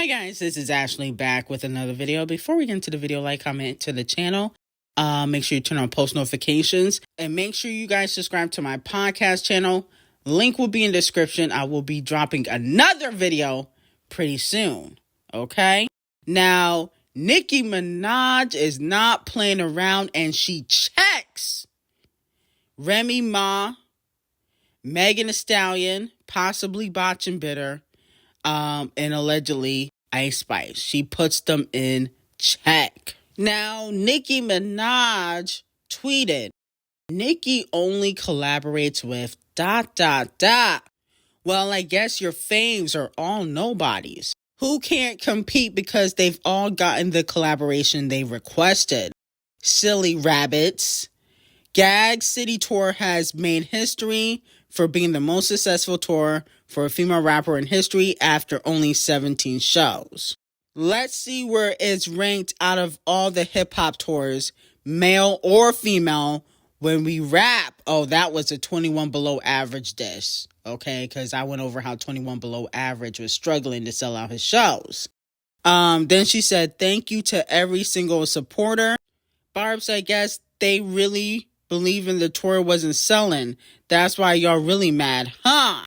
Guys, this is Ashley back with another video. Before we get into the video, like, comment to the channel. Make sure you turn on post notifications. And make sure you guys subscribe to my podcast channel. Link will be in the description. I will be dropping another video pretty soon. Okay? Now, Ckiminaj is not playing around and she checks Rëmy Ma, Megan Thee Stallion, possibly Botch and Bitter, and allegedly Ice Spice. She puts them in check. Now, Ckiminaj tweeted, Nicki only collaborates with ... Well, I guess your faves are all nobodies who can't compete because they've all gotten the collaboration they requested. Silly rabbits. Gag City Tour has made history for being the most successful tour for a female rapper in history after only 17 shows. Let's see where it's ranked out of all the hip-hop tours, male or female, when we rap. Oh, that was a 21 below average diss, okay? Because I went over how 21 below average was struggling to sell out his shows. Then she said, thank you to every single supporter. Barbs, I guess they really believe in the tour wasn't selling. That's why y'all really mad, huh?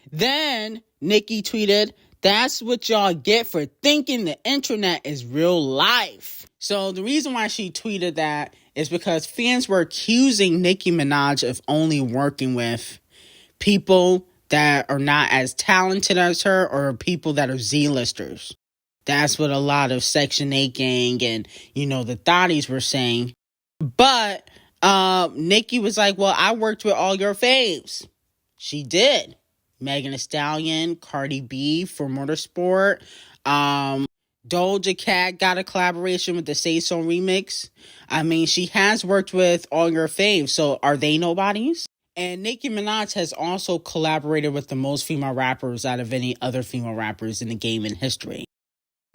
Then Nicki tweeted, that's what y'all get for thinking the internet is real life. So the reason why she tweeted that is because fans were accusing Ckiminaj of only working with people that are not as talented as her or people that are Z-listers. That's what a lot of Section 8 gang and, the thotties were saying. But Nicki was like, well, I worked with all your faves. She did. Megan Thee Stallion, Cardi B for Motorsport. D0JA Cat got a collaboration with the Say So remix. I mean, she has worked with all your faves, so are they nobodies? And Ckiminaj has also collaborated with the most female rappers out of any other female rappers in the game in history.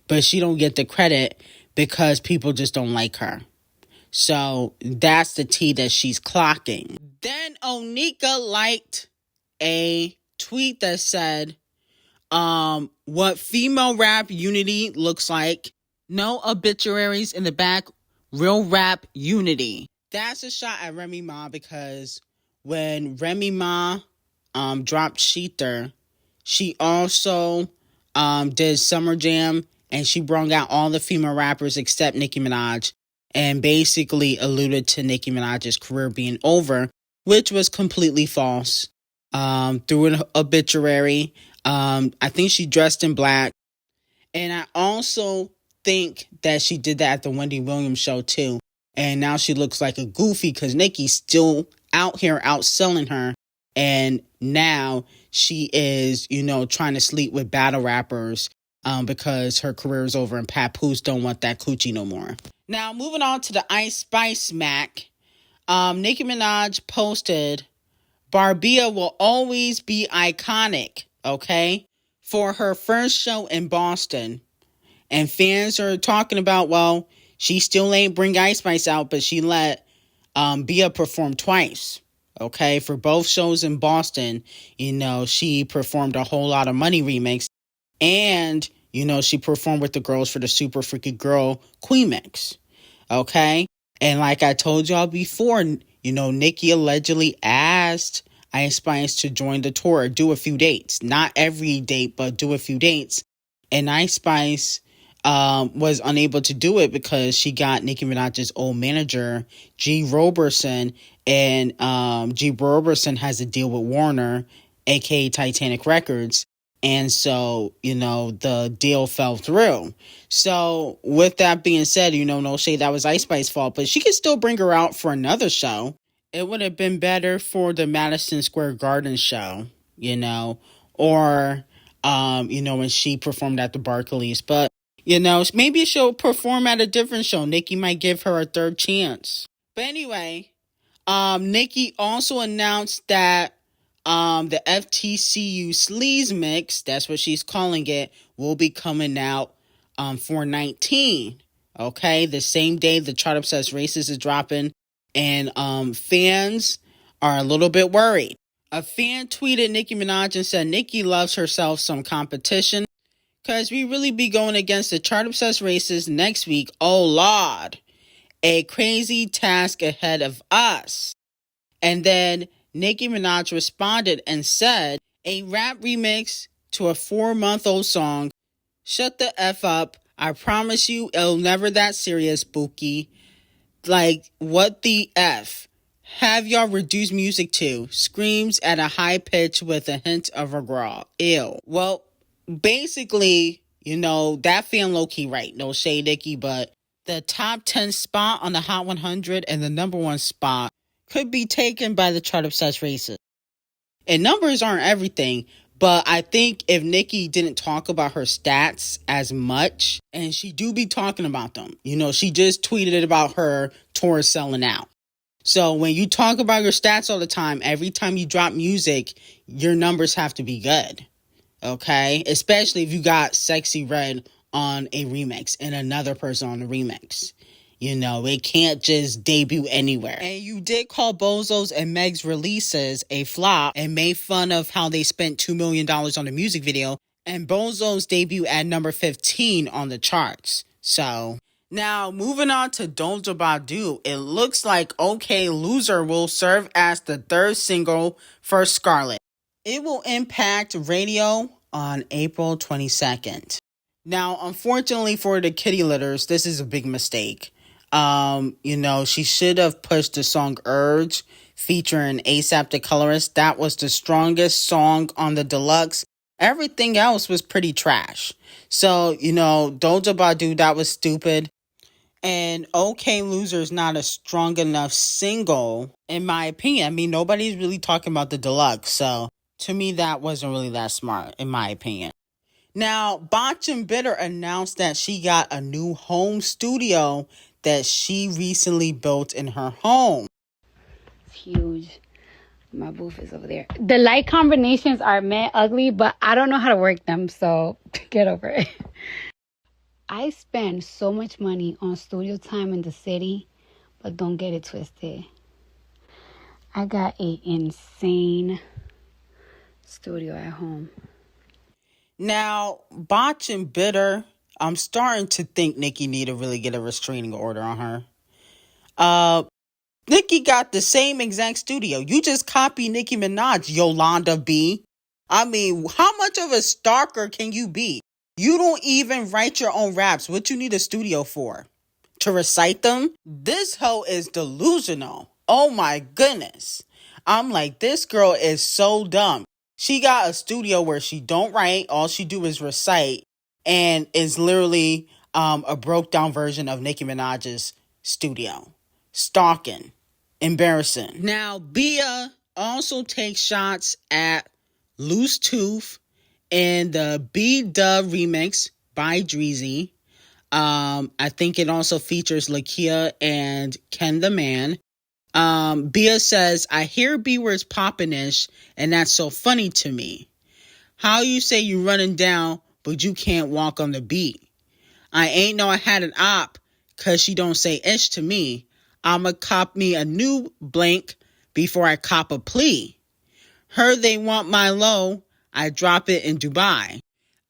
But she don't get the credit because people just don't like her. So that's the tea that she's clocking. Then Onika liked a tweet that said, what female rap unity looks like. No obituaries in the back. Real rap unity. That's a shot at Rëmy Ma because when Rëmy Ma dropped Sheether, she also did Summer Jam and she brought out all the female rappers except Ckiminaj and basically alluded to Nicki Minaj's career being over, which was completely false. Through an obituary. I think she dressed in black. And I also think that she did that at the Wendy Williams show too. And now she looks like a goofy because Nicki's still out here outselling her. And now she is, trying to sleep with battle rappers because her career is over and papoose don't want that coochie no more. Now, moving on to the Ice Spice smack. Nicki Minaj posted, Barbia will always be iconic, okay? For her first show in Boston. And fans are talking about, well, she still ain't bring Ice Spice out, but she let Bia perform twice, okay? For both shows in Boston, she performed a Whole Lot of Money remix. And, she performed with the girls for the Super Freaky Girl Ckiminaj, okay? And like I told y'all before, Nicki allegedly asked Ice Spice to join the tour, do a few dates. Not every date, but do a few dates. And Ice Spice was unable to do it because she got Nicki Minaj's old manager, G. Roberson. And G. Roberson has a deal with Warner, a.k.a. Titanic Records. And so, the deal fell through. So, with that being said, no shade, that was Ice Spice's fault. But she could still bring her out for another show. It would have been better for the Madison Square Garden show, or, when she performed at the Barclays. But, maybe she'll perform at a different show. Nicki might give her a third chance. But anyway, Nicki also announced that the FTCU Sleaze Mix, that's what she's calling it, will be coming out 4/19. Okay, the same day the Chart Obsessed Racist is dropping, and fans are a little bit worried. A fan tweeted Nicki Minaj and said, Nicki loves herself some competition. Because we really be going against the chart-obsessed races next week. Oh, Lord. A crazy task ahead of us. And then Ckiminaj responded and said, a rap remix to a 4-month-old song. Shut the F up. I promise you it'll never that serious, Bookie. Like, what the F? Have y'all reduce music to? Screams at a high pitch with a hint of a growl. Ew. Well, basically, that feeling low-key right. No shade, Nicki, but the top 10 spot on the Hot 100 and the number 1 spot could be taken by the chart-obsessed races. And numbers aren't everything, but I think if Nicki didn't talk about her stats as much, and she do be talking about them, she just tweeted about her tour selling out. So when you talk about your stats all the time, every time you drop music, your numbers have to be good. Okay? Especially if you got Sexy Red on a remix and another person on the remix. It can't just debut anywhere. And you did call Bozo's and Meg's releases a flop and made fun of how they spent $2 million on the music video. And Bozo's debut at number 15 on the charts. So, now moving on to D0JA, it looks like OK Loser will serve as the 3rd single for Scarlet. It will impact radio on April 22nd. Now, unfortunately for the kitty litters, this is a big mistake. She should have pushed the song Urge featuring ASAP the Colorist. That was the strongest song on the deluxe. Everything else was pretty trash. So, D0JA, that was stupid. And OK Loser is not a strong enough single, in my opinion. I mean, nobody's really talking about the deluxe. So, to me, that wasn't really that smart, in my opinion. Now, Botch and Bitter announced that she got a new home studio that she recently built in her home. It's huge. My booth is over there. The light combinations are mad ugly, but I don't know how to work them, so get over it. I spend so much money on studio time in the city, but don't get it twisted. I got an insane studio at home. Now, Botch and Bitter, I'm starting to think Nicki need to really get a restraining order on her. Nicki got the same exact studio. You just copy Nicki Minaj, Yolanda B. I mean, how much of a stalker can you be? You don't even write your own raps. What you need a studio for? To recite them? This hoe is delusional. Oh my goodness. I'm like, this girl is so dumb. She got a studio where she don't write. All she do is recite. And is literally a broke down version of Nicki Minaj's studio. Stalking. Embarrassing. Now, Bia also takes shots at Loose Tooth in the B-Dub remix by Dreezy. I think it also features Lakia and Ken the Man. Bia says, I hear B-words poppin'-ish, and that's so funny to me. How you say you running down, but you can't walk on the beat? I ain't know I had an op, cause she don't say ish to me. I'ma cop me a new blank before I cop a plea. Heard they want my low, I drop it in Dubai.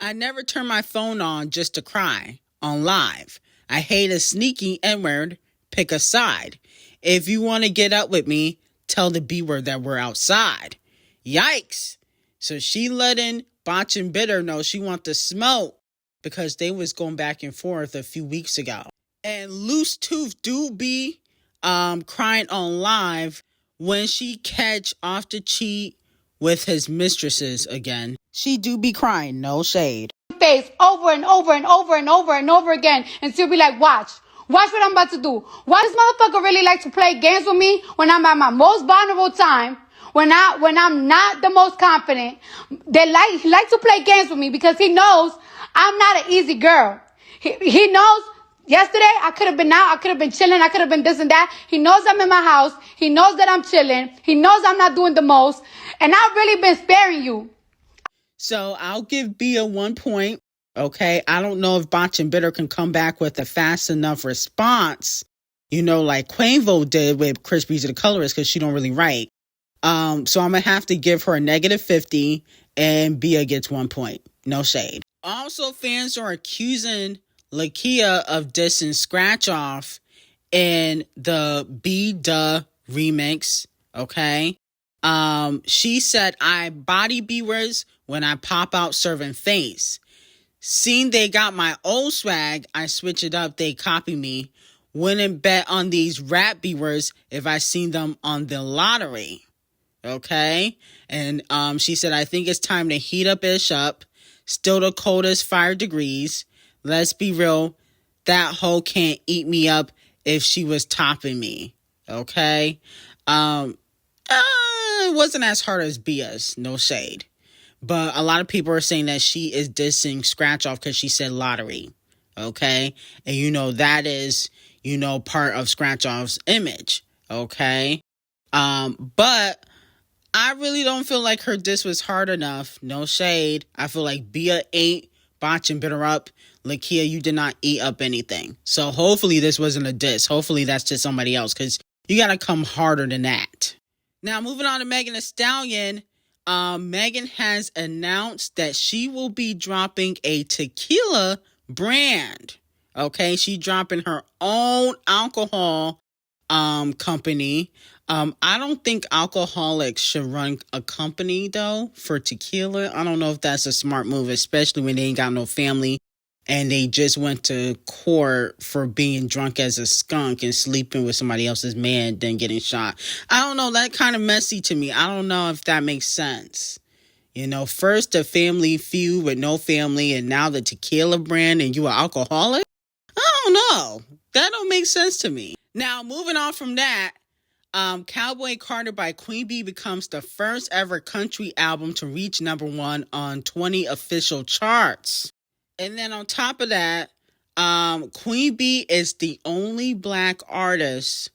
I never turn my phone on just to cry, on live. I hate a sneaky N-word, pick a side. If you want to get up with me, tell the B-word that we're outside. Yikes. So she letting Botch and Bitter know she want the smoke because they was going back and forth a few weeks ago. And Loose Tooth do be crying on live when she catch off the cheat with his mistresses again. She do be crying, no shade. Face over and over and over and over and over again, and she'll be like, watch what I'm about to do. Why does motherfucker really like to play games with me when I'm at my most vulnerable time, when I'm not the most confident? He likes to play games with me because he knows I'm not an easy girl. He knows yesterday I could have been out, I could have been chilling, I could have been this and that. He knows I'm in my house. He knows that I'm chilling. He knows I'm not doing the most. And I've really been sparing you. So I'll give Bia 1 point. Okay, I don't know if Botch and Bitter can come back with a fast enough response, like Quavo did with Chris Breezy the Colorist, because she don't really write. So I'm going to have to give her a -50, and Bia gets 1 point. No shade. Also, fans are accusing Lakia of dissing Scratch Off in the D0JA remix, okay? She said, I body bewers when I pop out serving face. Seen they got my old swag, I switch it up, they copy me. Wouldn't bet on these rap bewers if I seen them on the lottery. Okay? And she said, I think it's time to heat up ish up. Still the coldest 5 degrees. Let's be real, that hoe can't eat me up if she was topping me. Okay? It wasn't as hard as Bia's, no shade. But a lot of people are saying that she is dissing Scratch Off because she said lottery. Okay? And that is, part of Scratch Off's image. Okay? But I really don't feel like her diss was hard enough. No shade. I feel like Bia ate, botch, and bit her up. Lakia, you did not eat up anything. So hopefully this wasn't a diss. Hopefully that's just somebody else because you got to come harder than that. Now, moving on to Megan Thee Stallion. Megan has announced that she will be dropping a tequila brand. Okay, she's dropping her own alcohol company. I don't think alcoholics should run a company, though, for tequila. I don't know if that's a smart move, especially when they ain't got no family and they just went to court for being drunk as a skunk and sleeping with somebody else's man, then getting shot. I don't know. That kind of messy to me. I don't know if that makes sense. First a family feud with no family, and now the tequila brand, and you an alcoholic? I don't know. That don't make sense to me. Now, moving on from that, Cowboy Carter by Queen Bee becomes the first ever country album to reach #1 on 20 official charts. And then on top of that, Queen Bee is the only Black artist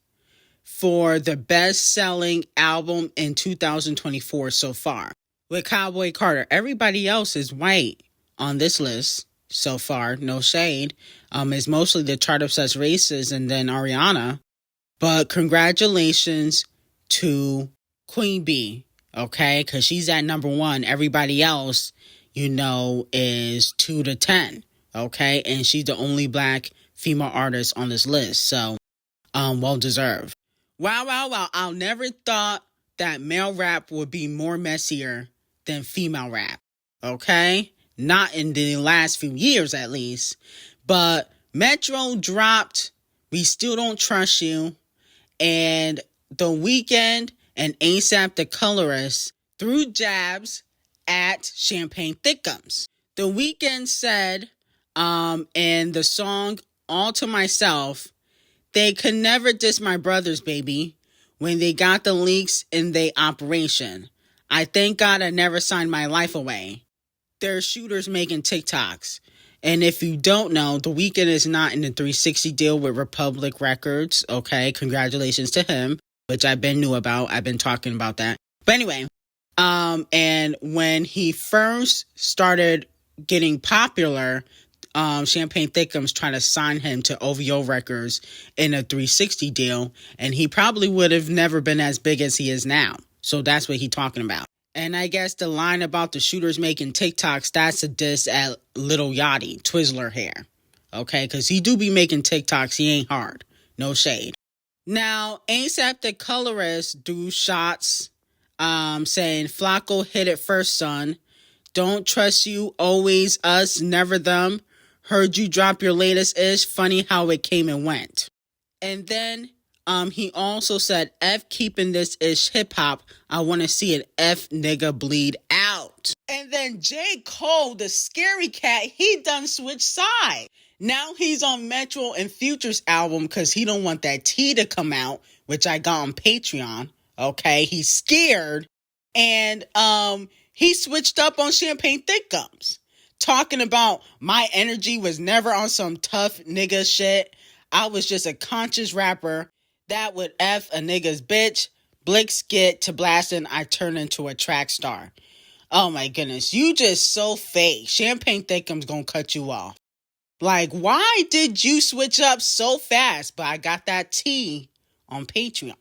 for the best-selling album in 2024 so far. With Cowboy Carter, everybody else is white on this list so far. No shade. It's mostly the chart-obsessed races and then Ariana. But congratulations to Queen Bee, okay? Because she's at #1. Everybody else, is 2 to 10, okay? And she's the only Black female artist on this list. So, well-deserved. Wow. I never thought that male rap would be more messier than female rap, okay? Not in the last few years, at least. But Metro dropped We Still Don't Trust You, and The Weeknd and A$AP the Colorist threw jabs at Champagne Thickums. The Weeknd said in the song All to Myself, they could never diss my brothers, baby, when they got the leaks in their operation. I thank God I never signed my life away. They're shooters making TikToks. And if you don't know, The Weeknd is not in the 360 deal with Republic Records. Okay, congratulations to him, which I've been knew about. I've been talking about that. But anyway, and when he first started getting popular, Champagne Thickums tried to sign him to OVO Records in a 360 deal, and he probably would have never been as big as he is now. So that's what he's talking about. And I guess the line about the shooters making TikToks, that's a diss at Lil Yachty, Twizzler hair. Okay, because he do be making TikToks, he ain't hard. No shade. Now, A$AP the Colorist do shots saying, Flacco hit it first, son. Don't trust you, always us, never them. Heard you drop your latest ish, funny how it came and went. And then he also said, F keeping this ish hip hop. I want to see it F nigga bleed out. And then J. Cole, the scary cat, he done switched side. Now he's on Metro and Future's album because he don't want that T to come out, which I got on Patreon. Okay, he's scared. And he switched up on Champagne Thickums, talking about my energy was never on some tough nigga shit. I was just a conscious rapper that would F a nigga's bitch. Blick skit to blasting, I turn into a track star. Oh my goodness, you just so fake. Champagne Thickums gonna cut you off. Like, why did you switch up so fast? But I got that T on Patreon.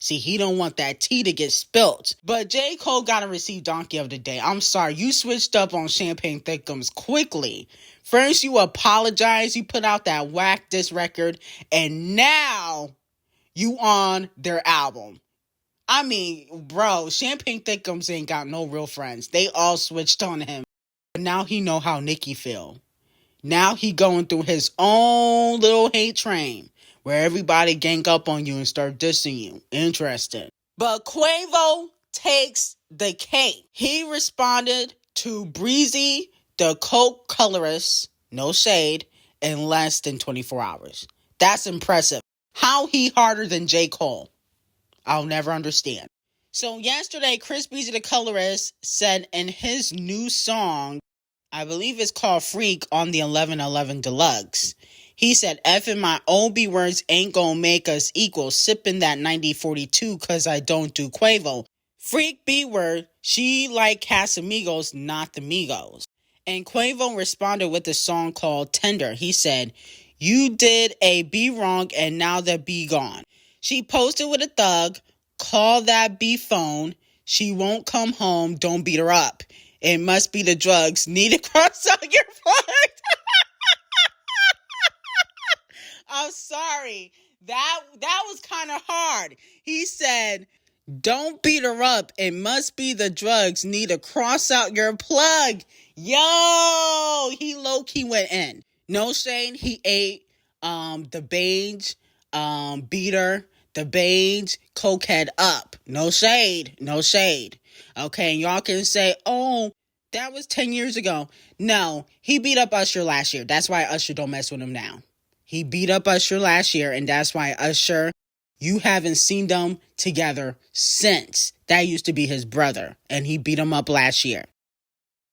See, he don't want that tea to get spilt. But J. Cole gotta receive Donkey of the Day. I'm sorry, you switched up on Champagne Thickums quickly. First, you apologize, you put out that whack diss record, and now you on their album. I mean, bro, Champagne Thickums ain't got no real friends. They all switched on him. But now he know how Nicki feel. Now he going through his own little hate train where everybody gang up on you and start dissing you. Interesting. But Quavo takes the cake. He responded to Breezy, the Coke colorist, no shade, in less than 24 hours. That's impressive. How he harder than J. Cole? I'll never understand. So yesterday, Chris Breezy, the colorist, said in his new song, I believe it's called Freak on the 1111 Deluxe. He said, F my OB words ain't gonna make us equal. Sipping that 9042 cause I don't do Quavo. Freak B word, she like Casamigos, not the Migos. And Quavo responded with a song called Tender. He said, you did a B wrong and now the B gone. She posted with a thug, call that B phone. She won't come home, don't beat her up. It must be the drugs. Need to cross out your plug. I'm sorry. That was kind of hard. He said, don't beat her up. It must be the drugs. Need to cross out your plug. Yo, he low-key went in. No shade. He ate the beige beater, the beige cokehead up. No shade. No shade. Okay, and y'all can say, oh, that was 10 years ago. No, he beat up Usher last year. That's why Usher don't mess with him now. He beat up Usher last year, and that's why Usher, you haven't seen them together since. That used to be his brother, and he beat him up last year.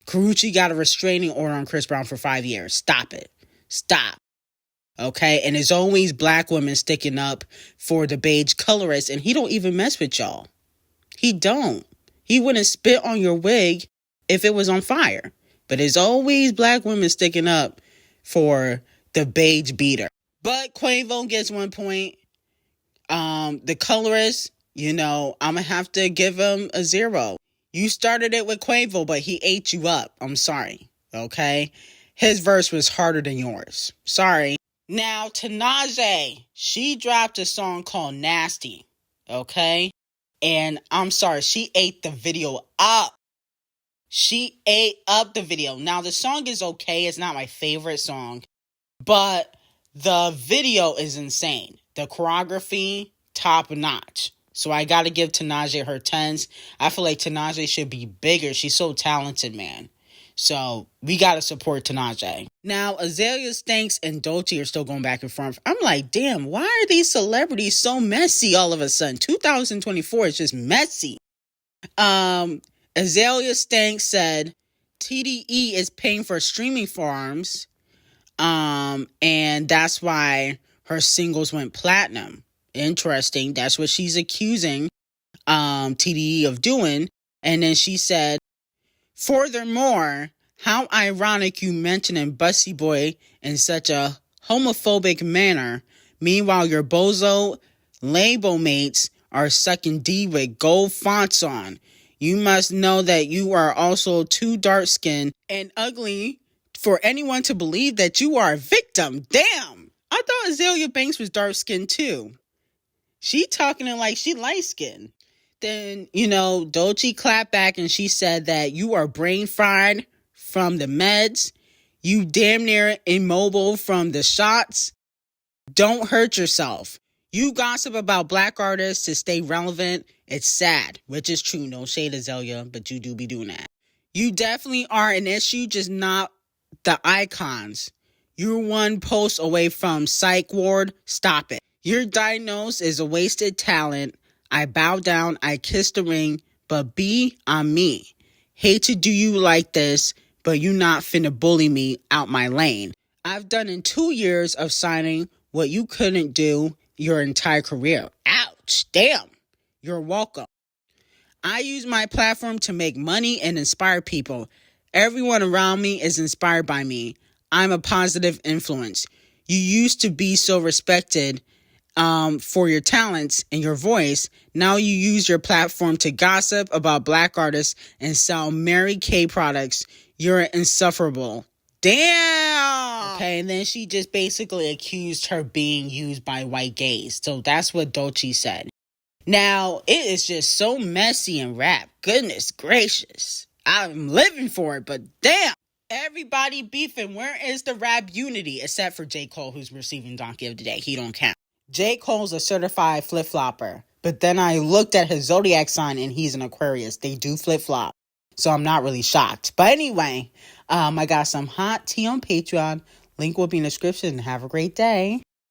Karrueche got a restraining order on Chris Brown for 5 years. Stop it. Stop. Okay, and there's always black women sticking up for the beige colorist, and he don't even mess with y'all. He don't. He wouldn't spit on your wig if it was on fire. But there's always black women sticking up for the beige beater. But Quavo gets 1 point. The colorist, I'm going to have to give him a 0. You started it with Quavo, but he ate you up. I'm sorry. Okay? His verse was harder than yours. Sorry. Now, Ckiminaj, she dropped a song called Nasty. Okay? And I'm sorry, she ate the video up. She ate up the video. Now, the song is okay. It's not my favorite song. But the video is insane. The choreography, top notch. So I got to give Ckiminaj her 10s. I feel like Ckiminaj should be bigger. She's so talented, man. So we got to support Ckiminaj. Now, Azalea Stanks and D0JA are still going back and forth. I'm like, damn, why are these celebrities so messy all of a sudden? 2024 is just messy. Azalea Stanks said TDE is paying for streaming farms. And that's why her singles went platinum. Interesting. That's what she's accusing TDE of doing. And then she said, furthermore, how ironic you mentioning Bussy Boy in such a homophobic manner. Meanwhile, your bozo label mates are sucking D with gold fonts on. You must know that you are also too dark-skinned and ugly for anyone to believe that you are a victim. Damn! I thought Azalea Banks was dark-skinned too. She talking like she light-skinned. Then, D0JA clapped back and she said that you are brain fried from the meds. You damn near immobile from the shots. Don't hurt yourself. You gossip about black artists to stay relevant. It's sad, which is true. No shade, Azalea, but you do be doing that. You definitely are an issue, just not the icons. You're one post away from psych ward. Stop it. Your diagnosis is a wasted talent. I bow down, I kiss the ring, but B, I'm me. Hate to do you like this, but you not finna bully me out my lane. I've done in 2 years of signing what you couldn't do your entire career. Ouch, damn. You're welcome. I use my platform to make money and inspire people. Everyone around me is inspired by me. I'm a positive influence. You used to be so respected for your talents and your voice. Now you use your platform to gossip about black artists and sell Mary Kay products. You're insufferable. Damn! Okay, and then she just basically accused her being used by white gays. So that's what D0JA said. Now, it is just so messy in rap. Goodness gracious. I'm living for it, but damn! Everybody beefing. Where is the rap unity? Except for J. Cole, who's receiving Donkey of the Day. He don't count. J. Cole's a certified flip-flopper. But then I looked at his zodiac sign and he's an Aquarius. They do flip-flop. So I'm not really shocked. But anyway, I got some hot tea on Patreon. Link will be in the description. Have a great day.